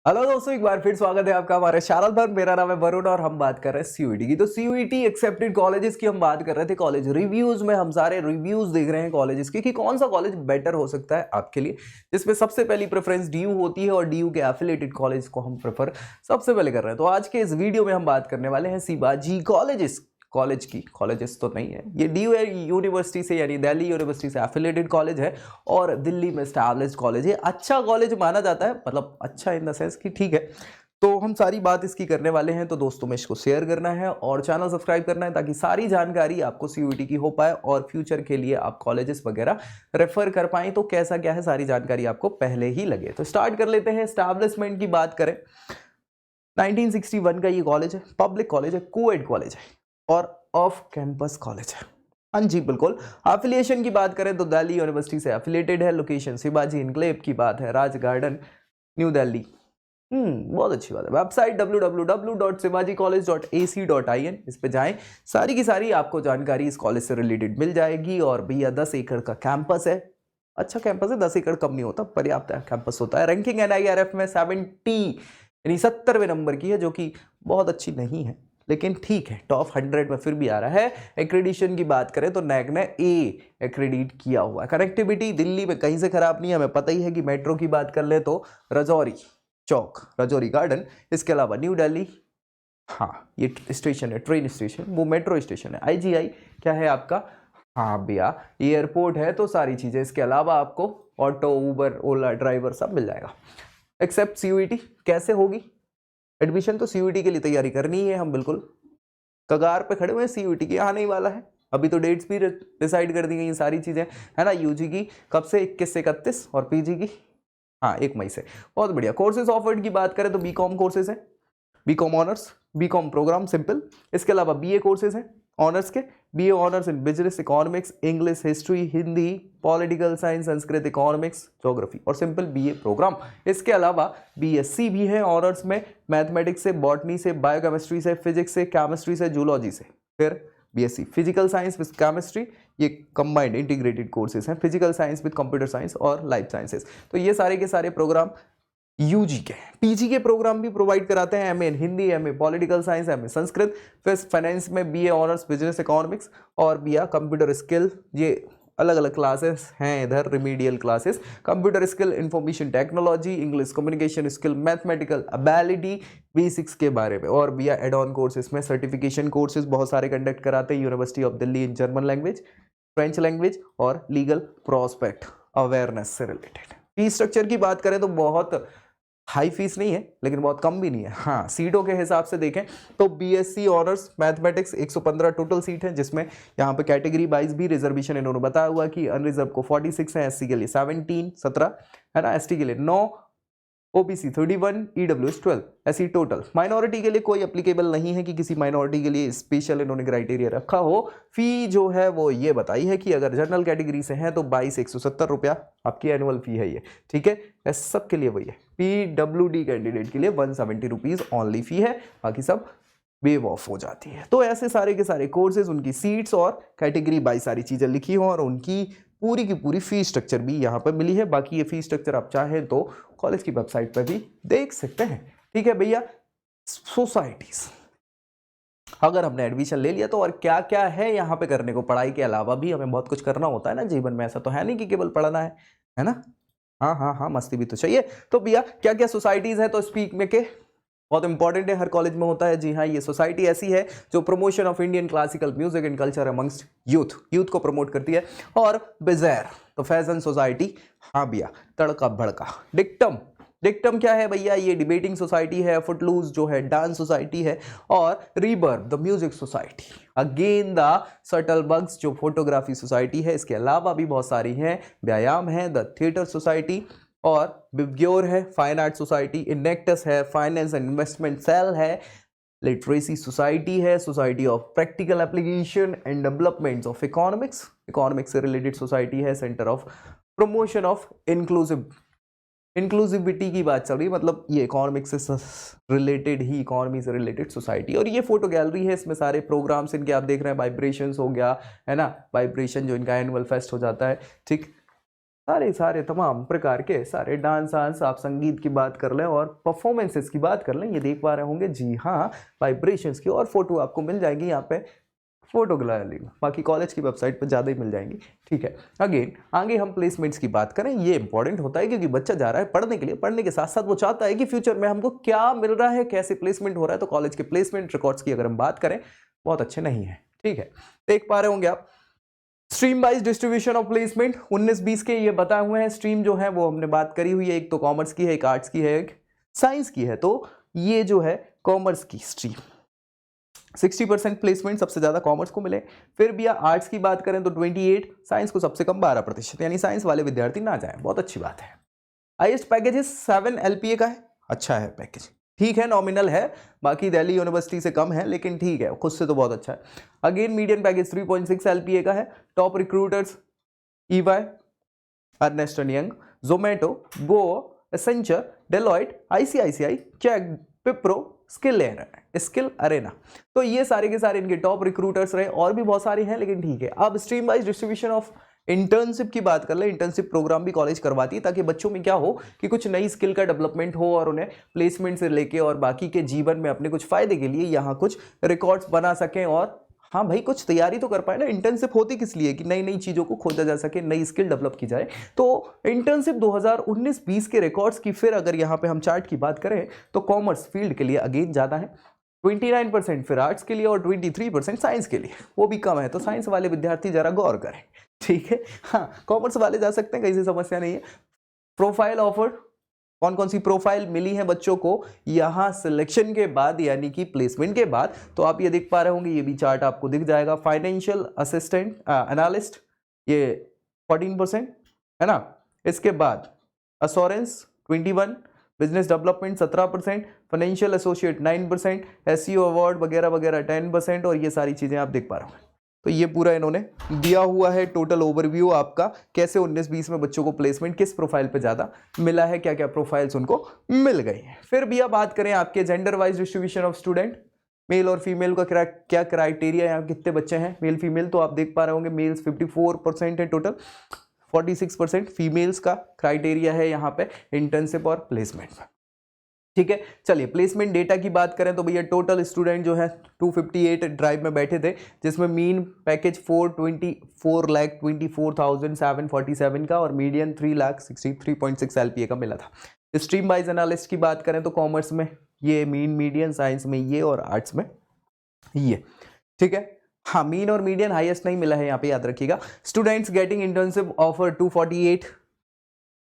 Hello दोस्तों, एक बार फिर स्वागत है आपका हमारे शारद पर। मेरा नाम है वरुण और हम बात कर रहे हैं सीयूईटी की। तो सीयूईटी एक्सेप्टेड कॉलेजेस की हम बात कर रहे थे। कॉलेज रिव्यूज में हम सारे रिव्यूज देख रहे हैं कॉलेजेस के कि कौन सा कॉलेज बेटर हो सकता है आपके लिए, जिसमें सबसे पहली प्रेफरेंस डीयू होती है और डीयू के एफिलिएटेड कॉलेज को हम प्रेफर सबसे पहले कर रहे हैं। तो आज के इस वीडियो में हम बात करने वाले हैं शिवाजी कॉलेजेस तो नहीं है, ये डीयू यूनिवर्सिटी से यानी दिल्ली यूनिवर्सिटी से एफिलिएटेड कॉलेज है और दिल्ली में एस्टैब्लिश्ड कॉलेज है। अच्छा कॉलेज माना जाता है, मतलब अच्छा इन द सेंस कि ठीक है। तो हम सारी बात इसकी करने वाले हैं। तो दोस्तों में इसको शेयर करना है और चैनल सब्सक्राइब करना है ताकि सारी जानकारी आपको सीयूईटी की हो पाए और फ्यूचर के लिए आप कॉलेजेस वगैरह रेफर कर पाएं। तो कैसा क्या है सारी जानकारी आपको पहले ही लगे। तो स्टार्ट कर लेते हैं। एस्टैब्लिशमेंट की बात करें, 1961 का ये कॉलेज है, पब्लिक कॉलेज है, कोएड कॉलेज है और ऑफ कैंपस कॉलेज है। हाँ जी बिल्कुल। एफिलिएशन की बात करें तो दिल्ली यूनिवर्सिटी से एफिलिएटेड है। लोकेशन शिवाजी इनक्लेव की बात है, राज गार्डन, न्यू दिल्ली। बहुत अच्छी बात है। वेबसाइट www.shivajicollege.ac.in, इस पे जाएं, सारी की सारी आपको जानकारी इस कॉलेज से रिलेटेड मिल जाएगी। और भैया 10 एकड़ का कैंपस है, अच्छा कैंपस है, 10 एकड़ कम नहीं होता, पर्याप्त कैंपस होता है। रैंकिंग NIRF में 70 यानी 70वें नंबर की है, जो कि बहुत अच्छी नहीं है लेकिन ठीक है, टॉप 100 में फिर भी आ रहा है। एक्रेडिशन की बात करें तो नैक ने ए एक्रेडिट किया हुआ है। कनेक्टिविटी दिल्ली में कहीं से खराब नहीं है, हमें पता ही है कि मेट्रो की बात कर ले तो रजौरी चौक, रजौरी गार्डन, इसके अलावा न्यू दिल्ली, हाँ ये स्टेशन है, ट्रेन स्टेशन, वो मेट्रो स्टेशन है। IGI क्या है आपका, हाँ भैया एयरपोर्ट है। तो सारी चीजें, इसके अलावा आपको ऑटो, उबर, ओला ड्राइवर सब मिल जाएगा एक्सेप्ट सीयूईटी। कैसे होगी एडमिशन? तो सीयूईटी के लिए तैयारी करनी है, हम बिल्कुल कगार पे खड़े हुए हैं, सीयूईटी की आने ही वाला है। अभी तो डेट्स भी डिसाइड कर दी गई, सारी चीजें है ना। यूजी की कब से, 21 से 31, और पीजी की हाँ 1 मई से। बहुत बढ़िया। कोर्सेज ऑफर्ड की बात करें तो बीकॉम कोर्सेज हैं, BCom honours, BCom programme simple. इसके अलावा बीए कोर्सेज हैं ऑनर्स के, BA honours in business, economics, English, history, Hindi, political science, Sanskrit, economics, geography और सिंपल बीए प्रोग्राम। इसके अलावा बीएससी भी है ऑनर्स में, मैथमेटिक्स से, बॉटनी से, बायोकेमिस्ट्री से, फिजिक्स से, केमिस्ट्री से, जूलॉजी से। फिर BSc physical science with chemistry, ये कंबाइंड इंटीग्रेटेड कोर्सेज हैं, physical science with computer science और लाइफ साइंसेस। तो ये सारे के सारे प्रोग्राम यूजी के। पीजी के प्रोग्राम भी प्रोवाइड कराते हैं, MA Hindi, MA political science, MA Sanskrit. फिर फाइनेंस में बीए ऑनर्स बिजनेस इकोनॉमिक्स और बीए कंप्यूटर स्किल। ये अलग अलग क्लासेस हैं इधर, remedial classes, computer skill, information technology, English communication skill, mathematical ability, basics के बारे में। और बीए एड ऑन कोर्सेज में सर्टिफिकेशन कोर्सेज बहुत सारे कंडक्ट कराते हैं university of Delhi in German language, French language और लीगल प्रोस्पेक्ट अवेयरनेस से रिलेटेड। फीस स्ट्रक्चर की बात करें तो बहुत हाई फीस नहीं है लेकिन बहुत कम भी नहीं है। हाँ सीटों के हिसाब से देखें तो BSc honours mathematics 115 total seat है, जिसमें यहाँ पे कैटेगरी वाइज भी रिजर्वेशन इन्होंने बताया हुआ कि अनरिजर्व को 46 है, एससी के लिए 17 है ना, एसटी के लिए 9, ओबीसी 31, ईडब्ल्यूएस 12, ऐसी टोटल। माइनॉरिटी के लिए कोई एप्लीकेबल नहीं है कि किसी माइनॉरिटी के लिए स्पेशल इन्होंने क्राइटेरिया रखा हो। फी जो है वो ये बताई है कि अगर जनरल कैटेगरी से है तो 22,170 रुपया आपकी एनुअल फी है ये, ठीक है। सबके लिए वही है। PWD कैंडिडेट के लिए 170 रुपीज ऑनली फी है, बाकी सब वेव ऑफ हो जाती है। तो ऐसे सारे के सारे कोर्सेज, उनकी सीट्स और कैटेगरी बाई सारी चीजें लिखी हो और उनकी पूरी की पूरी फीस स्ट्रक्चर भी यहाँ पर मिली है। बाकी ये फीस स्ट्रक्चर आप चाहें तो कॉलेज की वेबसाइट पर भी देख सकते हैं, ठीक है भैया। सोसाइटीज, अगर हमने एडमिशन ले लिया तो और क्या क्या है यहाँ पे करने को, पढ़ाई के अलावा भी हमें बहुत कुछ करना होता है ना जीवन में, ऐसा तो है नहीं कि केवल पढ़ना है ना। हाँ हाँ हाँ, मस्ती भी तो चाहिए। तो भैया क्या क्या सोसाइटीज है, तो स्पीक में के बहुत इंपॉर्टेंट है, हर कॉलेज में होता है। जी हाँ, ये सोसाइटी ऐसी है जो promotion of Indian classical music and culture amongst youth को प्रमोट करती है। और बिजैर तो फैशन सोसाइटी, हाँ भैया तड़का भड़का। डिक्टम क्या है भैया, ये डिबेटिंग सोसाइटी है। फुटलूज जो है डांस सोसाइटी है। और rebirth the music society, again the subtle bugs जो फोटोग्राफी सोसाइटी है। इसके अलावा भी बहुत सारी हैं, व्यायाम है, द थिएटर सोसाइटी, और बिब्ग्योर है, फाइन आर्ट सोसाइटी, इनेक्टस है, फाइनेंस एंड इन्वेस्टमेंट सेल है, लिटरेसी सोसाइटी है, society of practical application and development of economics से रिलेटेड सोसाइटी है, centre of promotion of inclusivity की बात चल रही है, मतलब ये इकोनॉमिक्स से रिलेटेड ही, इकोनॉमी से रिलेटेड सोसाइटी। और ये फोटो गैलरी है, इसमें सारे प्रोग्राम्स इनके आप देख रहे हैं। वाइब्रेशंस हो गया है ना, वाइब्रेशन जो इनका एनुअल फेस्ट हो जाता है, ठीक। सारे तमाम प्रकार के सारे डांस आप संगीत की बात कर लें और परफॉर्मेंसेस की बात कर लें, ये देख पा रहे होंगे, जी हाँ, वाइब्रेशंस की और फोटो आपको मिल जाएगी यहाँ पे फोटो गैलरी में, बाकी कॉलेज की वेबसाइट पर ज़्यादा ही मिल जाएंगी। ठीक है, अगेन आगे हम प्लेसमेंट्स की बात करें, ये इंपॉर्टेंट होता है क्योंकि बच्चा जा रहा है पढ़ने के लिए, पढ़ने के साथ साथ वो चाहता है कि फ्यूचर में हमको क्या मिल रहा है, कैसे प्लेसमेंट हो रहा है। तो कॉलेज के प्लेसमेंट रिकॉर्ड्स की अगर हम बात करें बहुत अच्छे नहीं है। ठीक है, देख पा रहे होंगे आप stream wise distribution of placement 19-20 के ये बताए हुए हैं। स्ट्रीम जो है वो हमने बात करी हुई है, एक तो कॉमर्स की है, एक आर्ट्स की है, एक साइंस की है। तो ये जो है कॉमर्स की स्ट्रीम 60% प्लेसमेंट सबसे ज्यादा कॉमर्स को मिले। फिर भी आर्ट्स की बात करें तो 28, साइंस को सबसे कम 12%, यानी साइंस वाले विद्यार्थी ना जाएं, बहुत अच्छी बात है। हाईएस्ट पैकेज 7 LPA का है, अच्छा है पैकेज, ठीक है, नॉमिनल है, बाकी दिल्ली यूनिवर्सिटी से कम है लेकिन ठीक है, खुद से तो बहुत अच्छा है। अगेन मीडियन पैकेज 3.6 LPA का है। Top recruiters EY, Ernst and Young, Zomato, गो, एसेंचर, डेलॉयट, ICICI, चेक, विप्रो, स्किल अरेना। तो ये सारे के सारे इनके टॉप रिक्रूटर्स रहे, और भी बहुत सारे हैं लेकिन ठीक है। अब stream wise distribution of internship की बात कर ले, इंटर्नशिप प्रोग्राम भी कॉलेज करवाती है ताकि बच्चों में क्या हो कि कुछ नई स्किल का डेवलपमेंट हो और उन्हें प्लेसमेंट से लेके और बाकी के जीवन में अपने कुछ फायदे के लिए यहाँ कुछ रिकॉर्ड्स बना सकें और हाँ भाई कुछ तैयारी तो कर पाए ना। इंटर्नशिप होती किस लिए कि नई नई चीज़ों को खोजा जा सके, नई स्किल डेवलप की जाए। तो इंटर्नशिप 2019-20 के रिकॉर्ड्स की फिर अगर यहाँ पे हम चार्ट की बात करें तो कॉमर्स फील्ड के लिए अगेन ज़्यादा है 29%, फिर आर्ट्स के लिए और 23% साइंस के लिए, वो भी कम है। तो साइंस वाले विद्यार्थी जरा गौर करें, ठीक है। हाँ, कॉमर्स वाले जा सकते हैं, कहीं से समस्या नहीं है। प्रोफाइल ऑफर्ड, कौन कौन सी प्रोफाइल मिली है बच्चों को यहाँ सिलेक्शन के बाद यानी कि प्लेसमेंट के बाद, तो आप ये देख पा रहे होंगे, ये भी चार्ट आपको दिख जाएगा। फाइनेंशियल असिस्टेंट एनालिस्ट ये 14% है ना, इसके बाद assurance 21, business development 17%, financial associate 9%, SEO award वगैरह वगैरह 10%, और ये सारी चीजें आप देख पा रहे हो। तो ये पूरा इन्होंने दिया हुआ है टोटल ओवरव्यू आपका, कैसे 19-20 में बच्चों को प्लेसमेंट किस प्रोफाइल पे ज़्यादा मिला है, क्या क्या प्रोफाइल्स उनको मिल गई है। फिर भी आप बात करें आपके gender wise distribution of student, male और फीमेल का क्या क्राइटेरिया, यहाँ कितने बच्चे हैं मेल फीमेल, तो आप देख पा रहे होंगे मेल्स 54% है टोटल, 46% फीमेल्स का क्राइटेरिया है यहाँ पे इंटर्नशिप और प्लेसमेंट में। ठीक है, चलिए प्लेसमेंट डेटा की बात करें तो भैया टोटल स्टूडेंट जो है 258 ड्राइव में बैठे थे, जिसमें मीन पैकेज 4,24,747 का और मीडियन 3,63.6 LPA का मिला था। स्ट्रीम वाइज एनालिस्ट की बात करें तो कॉमर्स में ये मीन मीडियन, साइंस में ये और आर्ट्स में ये। ठीक है, हाँ, मीन और मीडियन हाईएस्ट नहीं मिला है यहाँ पे, याद रखिएगा। Students getting internship offer 248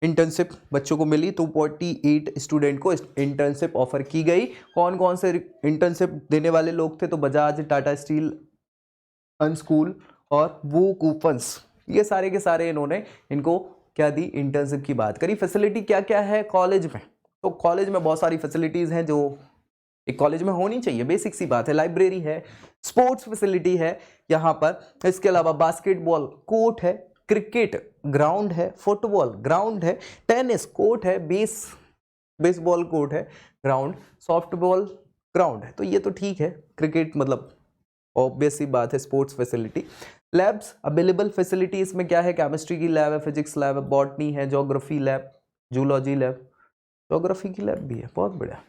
internship बच्चों को मिली, 248 स्टूडेंट को इंटर्नशिप ऑफर की गई। कौन कौन से इंटर्नशिप देने वाले लोग थे, तो बजाज, टाटा स्टील, अनस्कूल और वो कूपन्स, ये सारे के सारे इन्होंने इनको क्या दी, इंटर्नशिप की बात करी। फैसिलिटी क्या क्या है कॉलेज में, तो कॉलेज में बहुत सारी फैसिलिटीज हैं जो एक कॉलेज में होनी चाहिए, बेसिक सी बात है। लाइब्रेरी है, स्पोर्ट्स फैसिलिटी है यहाँ पर, इसके अलावा बास्केटबॉल कोर्ट है, क्रिकेट ग्राउंड है, फुटबॉल ग्राउंड है, टेनिस कोर्ट है, बेसबॉल कोर्ट है ग्राउंड, सॉफ्टबॉल ग्राउंड है। तो ये तो ठीक है, क्रिकेट मतलब ऑब्वियस सी बात है, sports facility. Labs available facility इसमें क्या है, केमिस्ट्री की लैब है, फिजिक्स लैब है, बॉटनी है, geography lab, zoology lab, geography की लैब भी है, बहुत बढ़िया।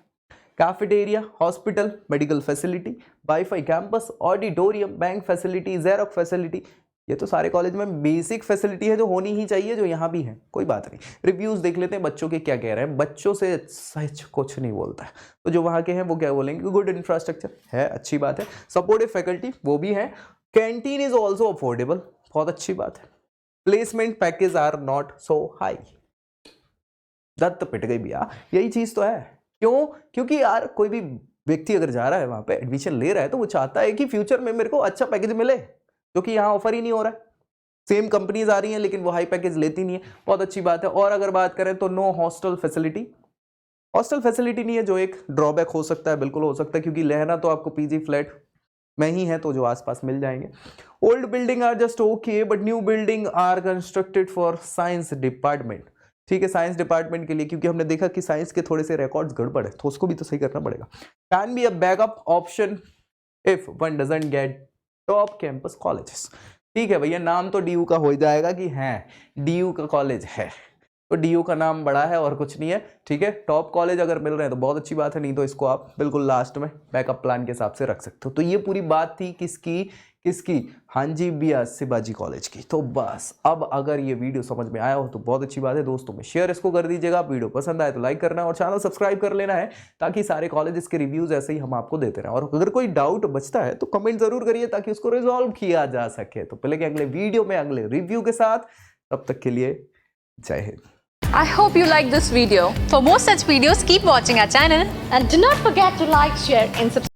Cafeteria, hospital, medical facility, wifi campus, auditorium, bank facility, xerox facility, ये तो सारे कॉलेज में बेसिक फैसिलिटी है जो होनी ही चाहिए, जो यहाँ भी है, कोई बात नहीं। रिव्यूज देख लेते हैं बच्चों के क्या कह रहे हैं, बच्चों से सच कुछ नहीं बोलता है, तो जो वहाँ के हैं वो क्या बोलेंगे, गुड इंफ्रास्ट्रक्चर है, अच्छी बात है, सपोर्टिव फैकल्टी वो भी है, कैंटीन इज ऑल्सो अफोर्डेबल, बहुत अच्छी बात है, placement package are not so high, दत्त पिट गई भैया, यही चीज तो है। क्यों, क्योंकि यार कोई भी व्यक्ति अगर जा रहा है वहां पे एडमिशन ले रहा है तो वो चाहता है कि फ्यूचर में मेरे को अच्छा पैकेज मिले, जो कि यहाँ ऑफर ही नहीं हो रहा है। सेम कंपनीज आ रही हैं लेकिन वो हाई पैकेज लेती नहीं है, बहुत अच्छी बात है। और अगर बात करें तो no hostel facility, hostel facility नहीं है, जो एक ड्रॉबैक हो सकता है, बिल्कुल हो सकता है, क्योंकि लेना तो आपको पीजी फ्लैट में ही है, तो जो आसपास मिल जाएंगे। Old building are just okay but new building are constructed for science department, ठीक है, साइंस डिपार्टमेंट के लिए, क्योंकि हमने देखा कि साइंस के थोड़े से रिकॉर्ड्स गड़बड़ है, तो उसको भी तो सही करना पड़ेगा। Can be a backup option if one doesn't get top campus colleges, ठीक है भैया, नाम तो DU का हो जाएगा कि है DU का कॉलेज है, तो DU का नाम बड़ा है और कुछ नहीं है। ठीक है, टॉप कॉलेज अगर मिल रहे हैं तो बहुत अच्छी बात है, नहीं तो इसको आप बिल्कुल लास्ट में बैकअप प्लान के हिसाब से रख सकते हो। तो ये पूरी बात थी किसकी, हाँ जी भैया, शिवाजी कॉलेज की। तो बस अब अगर ये वीडियो समझ में आया हो तो बहुत अच्छी बात है, दोस्तों में शेयर इसको कर दीजिएगा। वीडियो पसंद आए तो लाइक करना और चैनल सब्सक्राइब कर लेना है, ताकि सारे कॉलेजेस के रिव्यूज ऐसे ही हम आपको देते रहें। और अगर कोई डाउट बचता है तो कमेंट जरूर करिए, ताकि उसको रिजॉल्व किया जा सके। तो पहले के अगले वीडियो में अगले रिव्यू के साथ, तब तक के लिए जय Hind. I hope you like this video. For more such videos, keep watching our channel And do not forget to like, share and subscribe.